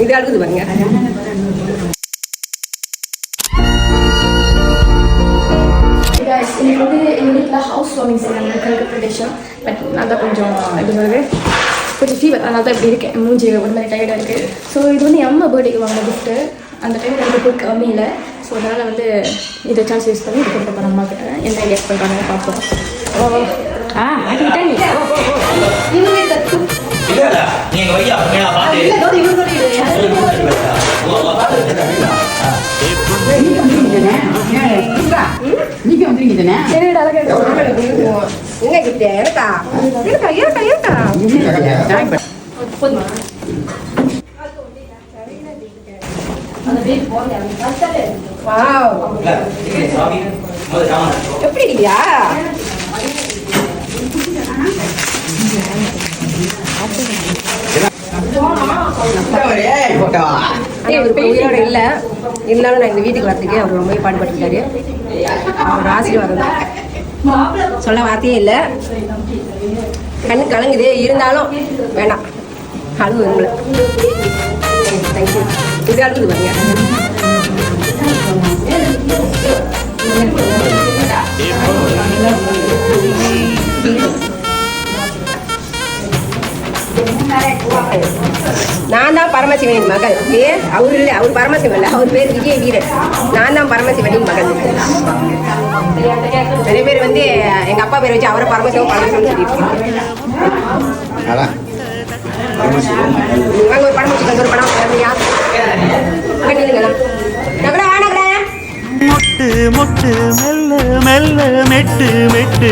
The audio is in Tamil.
இது அழுகுது பாருங்க. இன்னைக்கு வந்து எங்கள் வீட்டில் ஹவுஸ் வார்மிங் செய்யறாங்க பிரதேசம். பட் நான் தான் கொஞ்சம் எப்படி சொல்கிறது கொஞ்சம் ஃபீவர், அதனால தான் இப்படி இருக்கேன். மூஞ்சி ஒரு மாதிரி டயர்டாக இருக்குது. ஸோ இது வந்து என் அம்மா பர்த்டேக்கு வாங்கின கிஃப்ட்டு. அந்த டைம் எனக்கு கொடுக்க அமையில. ஸோ அதனால் வந்து இதை சான்ஸ் யூஸ் பண்ணி இது கொடுக்க போகிறேன் அம்மா கிட்ட. என்ன ரியாக்ட் பண்ணுறாங்க பார்ப்போம். எப்படி இல்லையா உயிரோட இல்லை இருந்தாலும் நான் இந்த வீட்டுக்கு வரதுக்கு அவர் ரொம்ப பாடுபட்டுருக்காரு. அவர் ஆசீர்வாதம் தான், சொல்ல வார்த்தையே இல்லை. கண்ணு கலங்குது, இருந்தாலும் வேண்டாம் அழுவு உங்களை. தேங்க்யூ. இது அழுகுது பாருங்க. நான் தான் பரமசிவனின் மகள். அவரு இல்லை, அவர் பரமசிவன் இல்லை, அவர் பேர் விஜய வீரன். நான் தான் பரமசிவனின் மகள். நிறைய பேர் வந்து எங்க அப்பா பேர் வச்சு அவரை பரமசிவன் பரமசிவன் சொல்லியிருக்காங்க. அங்க ஒரு படம் வச்சுக்கோங்க, ஒரு படம் மொட்டு மொட்டு மெல்ல மெல்ல மெட்டு மெட்டு